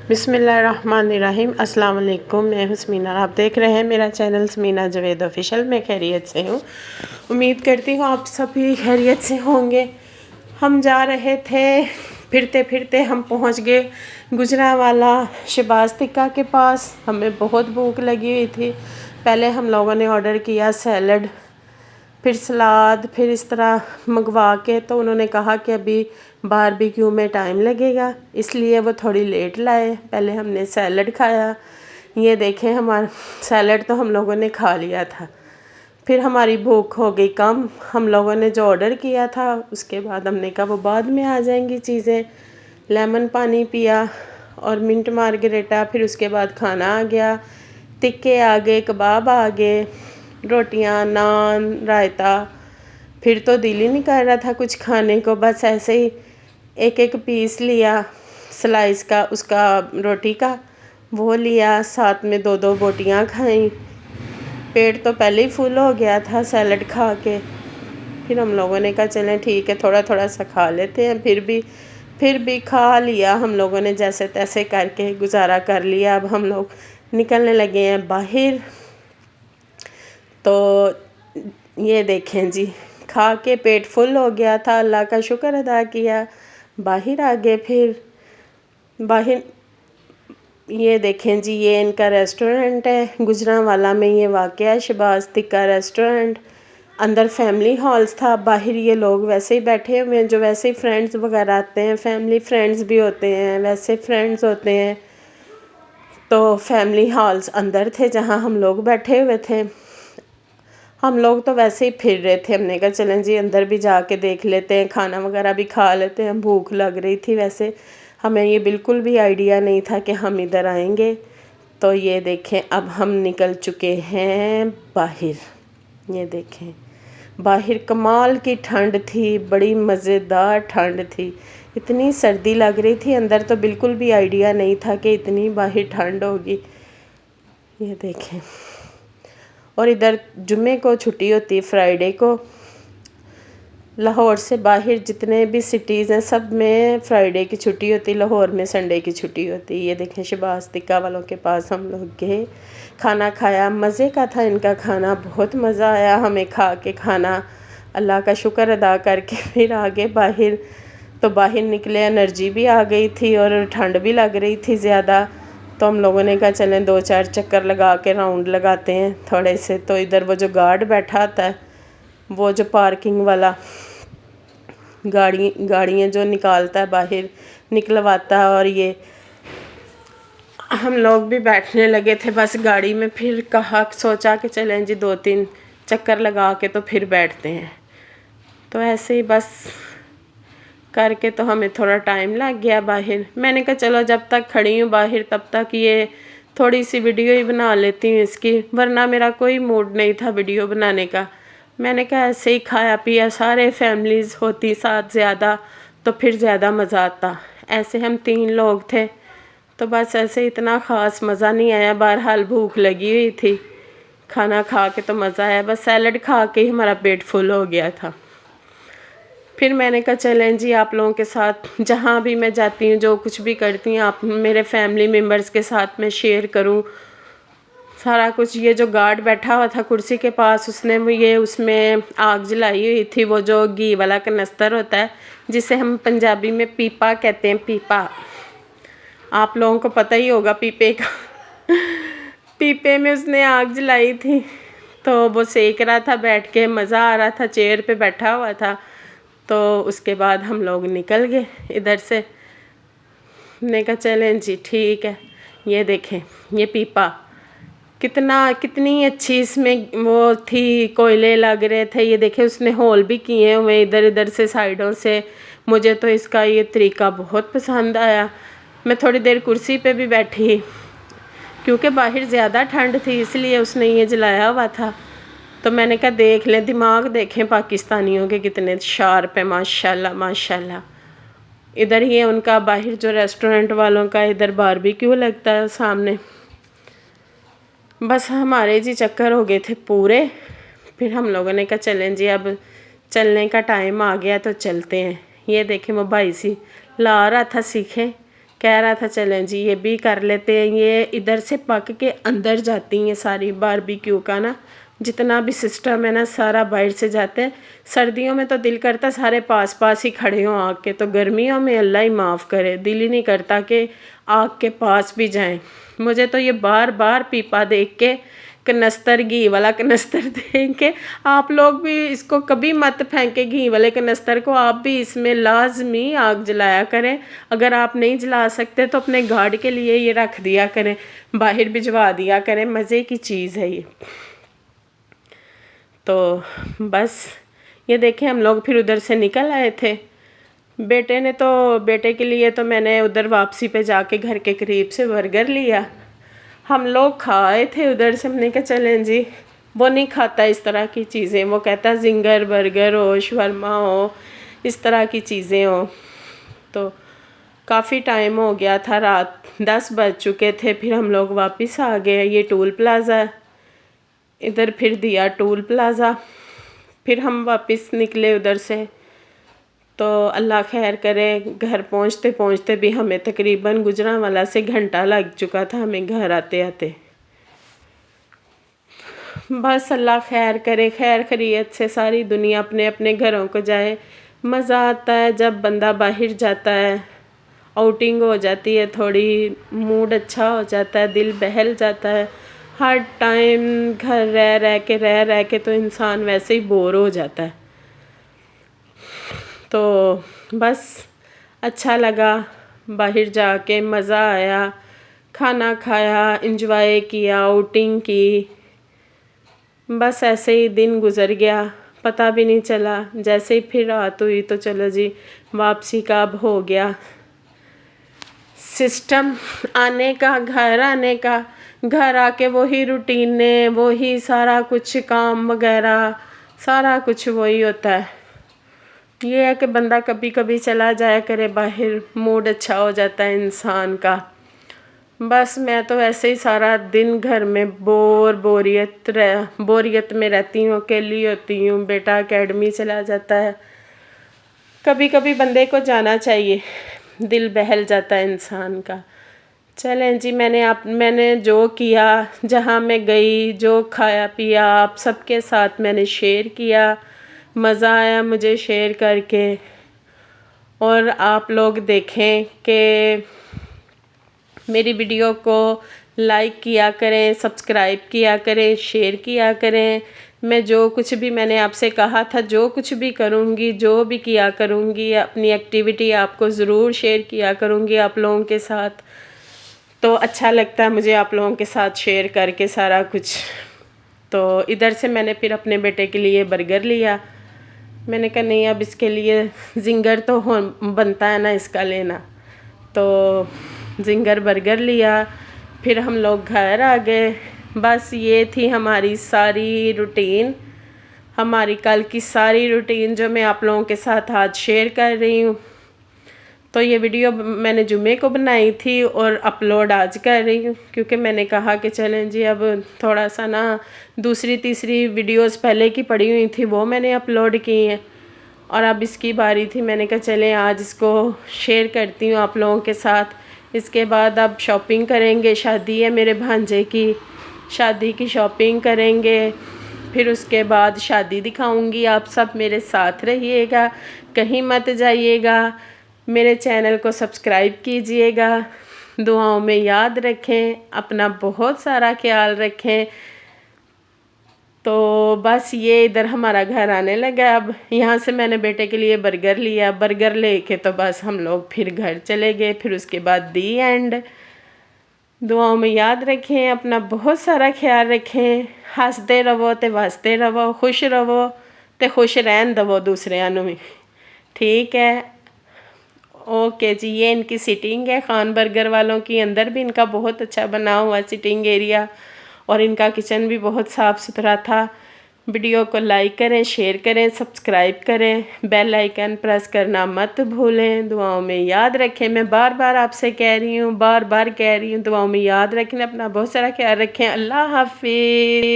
बिस्मिल्लाहिर्रहमानिर्रहीम। अस्सलाम वालेकुम। मैं हूँ समीना, आप देख रहे हैं मेरा चैनल समीना जावेद ऑफिशियल। मैं खैरियत से हूँ, उम्मीद करती हूँ आप सभी खैरियत से होंगे। हम जा रहे थे, फिरते फिरते हम पहुँच गए गुजरांवाला शहबाज़ के पास। हमें बहुत भूख लगी हुई थी। पहले हम लोगों ने ऑर्डर किया सैलड, फिर सलाद, फिर इस तरह मंगवा के, तो उन्होंने कहा कि अभी बारबेक्यू में टाइम लगेगा, इसलिए वो थोड़ी लेट लाए। पहले हमने सैलड खाया। ये देखें, हमारा सैलड तो हम लोगों ने खा लिया था। फिर हमारी भूख हो गई कम। हम लोगों ने जो ऑर्डर किया था उसके बाद हमने कहा वो बाद में आ जाएंगी चीज़ें। लेमन पानी पिया और मिंट मार्गरेटा। फिर उसके बाद खाना आ गया, टिक्के आ गए, कबाब आ गए, रोटियां, नान, रायता। फिर तो दिल ही नहीं कर रहा था कुछ खाने को, बस ऐसे ही एक एक पीस लिया स्लाइस का, उसका रोटी का वो लिया, साथ में दो दो बोटियां खाई। पेट तो पहले ही फुल हो गया था सैलड खा के। फिर हम लोगों ने कहा चलें ठीक है, थोड़ा थोड़ा सा खा लेते हैं। फिर भी खा लिया हम लोगों ने, जैसे तैसे करके गुजारा कर लिया। अब हम लोग निकलने लगे हैं बाहर। तो ये देखें जी, खा के पेट फुल हो गया था, अल्लाह का शुक्र अदा किया। बाहर आ गए। फिर बाहर ये देखें जी, ये इनका रेस्टोरेंट है गुजरांवाला में, ये वाक़ है शहबाज़ रेस्टोरेंट। अंदर फैमिली हॉल्स था, बाहर ये लोग वैसे ही बैठे हुए हैं, जो वैसे ही फ्रेंड्स वगैरह आते हैं, फैमिली फ्रेंड्स भी होते हैं, वैसे फ्रेंड्स होते हैं। तो फैमिली हॉल्स अंदर थे जहाँ हम लोग बैठे हुए थे। हम लोग तो वैसे ही फिर रहे थे, हमने कहा चलें जी अंदर भी जाके देख लेते हैं, खाना वगैरह भी खा लेते हैं। भूख लग रही थी, वैसे हमें ये बिल्कुल भी आइडिया नहीं था कि हम इधर आएंगे। तो ये देखें, अब हम निकल चुके हैं बाहर। ये देखें, बाहर कमाल की ठंड थी, बड़ी मज़ेदार ठंड थी। इतनी सर्दी लग रही थी, अंदर तो बिल्कुल भी आइडिया नहीं था कि इतनी बाहर ठंड होगी। ये देखें, और इधर जुम्मे को छुट्टी होती है, फ्राइडे को। लाहौर से बाहर जितने भी सिटीज़ हैं सब में फ्राइडे की छुट्टी होती, लाहौर में संडे की छुट्टी होती। ये देखें, शहबाज़ वालों के पास हम लोग गए, खाना खाया। मज़े का था इनका खाना, बहुत मज़ा आया हमें खा के खाना। अल्लाह का शुक्र अदा करके फिर आगे बाहर। तो बाहर निकले, एनर्जी भी आ गई थी और ठंड भी लग रही थी ज़्यादा। तो हम लोगों ने कहा चलें दो चार चक्कर लगा के राउंड लगाते हैं थोड़े से। तो इधर वो जो गार्ड बैठा होता है, वो जो पार्किंग वाला गाड़ियाँ जो निकालता है बाहर, निकलवाता है। और ये हम लोग भी बैठने लगे थे बस गाड़ी में। फिर कहा, सोचा कि चलें जी दो तीन चक्कर लगा के तो फिर बैठते हैं। तो ऐसे ही बस करके तो हमें थोड़ा टाइम लग गया बाहर। मैंने कहा चलो जब तक खड़ी हूँ बाहर तब तक ये थोड़ी सी वीडियो ही बना लेती हूँ इसकी, वरना मेरा कोई मूड नहीं था वीडियो बनाने का। मैंने कहा ऐसे ही खाया पिया, सारे फैमिलीज़ होती साथ ज़्यादा तो फिर ज़्यादा मज़ा आता। ऐसे हम 3 लोग थे तो बस ऐसे इतना ख़ास मज़ा नहीं आया। बहरहाल भूख लगी हुई थी, खाना खा के तो मज़ा आया। बस सैलड खा के ही हमारा पेट फुल हो गया था। फिर मैंने कहा चलें जी आप लोगों के साथ जहाँ भी मैं जाती हूँ, जो कुछ भी करती हूँ, आप मेरे फैमिली मेम्बर्स के साथ मैं शेयर करूँ सारा कुछ। ये जो गार्ड बैठा हुआ था कुर्सी के पास, उसने ये उसमें आग जलाई हुई थी, वो जो घी वाला कनस्तर होता है जिसे हम पंजाबी में पीपा कहते हैं। पीपा आप लोगों को पता ही होगा पीपे का। पीपे में उसने आग जलाई थी, तो वो सेक रहा था बैठ के, मज़ा आ रहा था, चेयर पे बैठा हुआ था। तो उसके बाद हम लोग निकल गए इधर से। हमने कहा चलें जी ठीक है। ये देखें, ये पीपा कितनी अच्छी इसमें वो थी, कोयले लग रहे थे। ये देखें, उसने होल भी किए हुए इधर इधर से साइडों से। मुझे तो इसका ये तरीका बहुत पसंद आया। मैं थोड़ी देर कुर्सी पे भी बैठी क्योंकि बाहर ज़्यादा ठंड थी, इसलिए उसने ये जलाया हुआ था। तो मैंने कहा देख लें, दिमाग देखें पाकिस्तानियों के कितने शार्प है, माशाल्लाह माशाल्लाह। इधर ही है उनका बाहर जो रेस्टोरेंट वालों का, इधर बारबेक्यू लगता है सामने। बस हमारे जी चक्कर हो गए थे पूरे। फिर हम लोगों ने कहा चलें जी अब चलने का टाइम आ गया तो चलते हैं। ये देखें, वो भाई सी ला रहा था सीखे कह रहा था चलें जी ये भी कर लेते हैं। ये इधर से पक के अंदर जाती हैं सारी, बारबेक्यू का ना जितना भी सिस्टम है ना सारा बाहर से जाते हैं। सर्दियों में तो दिल करता सारे पास पास ही खड़े हों आग के, तो गर्मियों में अल्लाह ही माफ़ करे, दिल ही नहीं करता कि आग के पास भी जाएं। मुझे तो ये बार बार पीपा देख के, कनस्तर घी वाला कनस्तर देख के, आप लोग भी इसको कभी मत फेंके घी वाले कनस्तर को, आप भी इसमें लाजमी आग जलाया करें। अगर आप नहीं जला सकते तो अपने गार्ड के लिए ये रख दिया करें, बाहर भिजवा दिया करें, मज़े की चीज़ है ये। तो बस ये देखें हम लोग फिर उधर से निकल आए थे। बेटे के लिए तो मैंने उधर वापसी पे जाके घर के करीब से बर्गर लिया। हम लोग खाए थे उधर से, हमने कहा चलें जी, वो नहीं खाता इस तरह की चीज़ें, वो कहता जिंगर बर्गर हो, शवरमा हो, इस तरह की चीज़ें हो। तो काफ़ी टाइम हो गया था, रात 10 बज चुके थे। फिर हम लोग वापस आ गए। ये टोल प्लाज़ा, इधर फिर दिया टोल प्लाज़ा। फिर हम वापस निकले उधर से। तो अल्लाह खैर करे, घर पहुंचते पहुंचते भी हमें तकरीबन गुजरांवाला से घंटा लग चुका था हमें घर आते आते। बस अल्लाह खैर करे, खैर खैरियत से सारी दुनिया अपने अपने घरों को जाए। मज़ा आता है जब बंदा बाहर जाता है, आउटिंग हो जाती है, थोड़ी मूड अच्छा हो जाता है, दिल बहल जाता है। हर टाइम घर रह के तो इंसान वैसे ही बोर हो जाता है। तो बस अच्छा लगा, बाहर जाके मज़ा आया, खाना खाया, इंजॉय किया, आउटिंग की। बस ऐसे ही दिन गुज़र गया, पता भी नहीं चला। जैसे ही फिर रात हुई तो चलो जी वापसी का अब हो गया सिस्टम आने का, घर आने का। घर आके वही रूटीने, वही सारा कुछ काम वगैरह, सारा कुछ वही होता है। ये है कि बंदा कभी कभी चला जाया करे बाहर, मूड अच्छा हो जाता है इंसान का। बस मैं तो ऐसे ही सारा दिन घर में बोरियत में रहती हूँ, अकेली होती हूँ। बेटा एकेडमी चला जाता है। कभी कभी बंदे को जाना चाहिए, दिल बहल जाता है इंसान का। चलें जी, मैंने जो किया, जहाँ मैं गई, जो खाया पिया, आप सबके साथ मैंने शेयर किया। मज़ा आया मुझे शेयर करके। और आप लोग देखें कि मेरी वीडियो को लाइक किया करें, सब्सक्राइब किया करें, शेयर किया करें। मैं जो कुछ भी मैंने आपसे कहा था, जो कुछ भी करूँगी, जो भी किया करूँगी, अपनी एक्टिविटी आपको ज़रूर शेयर किया करूँगी आप लोगों के साथ। तो अच्छा लगता है मुझे आप लोगों के साथ शेयर करके सारा कुछ। तो इधर से मैंने फिर अपने बेटे के लिए बर्गर लिया। मैंने कहा नहीं, अब इसके लिए जिंगर तो बनता है ना इसका लेना। तो जिंगर बर्गर लिया, फिर हम लोग घर आ गए। बस ये थी हमारी सारी रूटीन, हमारी कल की सारी रूटीन जो मैं आप लोगों के साथ आज शेयर कर रही हूँ। तो ये वीडियो मैंने जुमे को बनाई थी और अपलोड आज कर रही हूँ, क्योंकि मैंने कहा कि चलें जी अब थोड़ा सा ना दूसरी तीसरी वीडियोस पहले की पड़ी हुई थी वो मैंने अपलोड की हैं, और अब इसकी बारी थी। मैंने कहा चलें आज इसको शेयर करती हूँ आप लोगों के साथ। इसके बाद अब शॉपिंग करेंगे, शादी है मेरे भांजे की, शादी की शॉपिंग करेंगे। फिर उसके बाद शादी दिखाऊंगी। आप सब मेरे साथ रहिएगा, कहीं मत जाइएगा। मेरे चैनल को सब्सक्राइब कीजिएगा, दुआओं में याद रखें, अपना बहुत सारा ख्याल रखें। तो बस ये इधर हमारा घर आने लगा। अब यहाँ से मैंने बेटे के लिए बर्गर लिया, बर्गर लेके तो बस हम लोग फिर घर चले गए। फिर उसके बाद दी एंड। दुआओं में याद रखें, अपना बहुत सारा ख्याल रखें, हंसते रहो ते वसते रहो, खुश रहो ते खुश रहन दवो दूसरिਆਂ ਨੂੰ भी। ठीक है, ओके जी। ये इनकी सिटिंग है खान बर्गर वालों की। अंदर भी इनका बहुत अच्छा बना हुआ सिटिंग एरिया, और इनका किचन भी बहुत साफ़ सुथरा था। वीडियो को लाइक करें, शेयर करें, सब्सक्राइब करें, बेल आइकन प्रेस करना मत भूलें। दुआओं में याद रखें। मैं बार बार आपसे कह रही हूँ, दुआओं में याद रखें, अपना बहुत सारा ख्याल रखें। अल्लाह हाफिज़।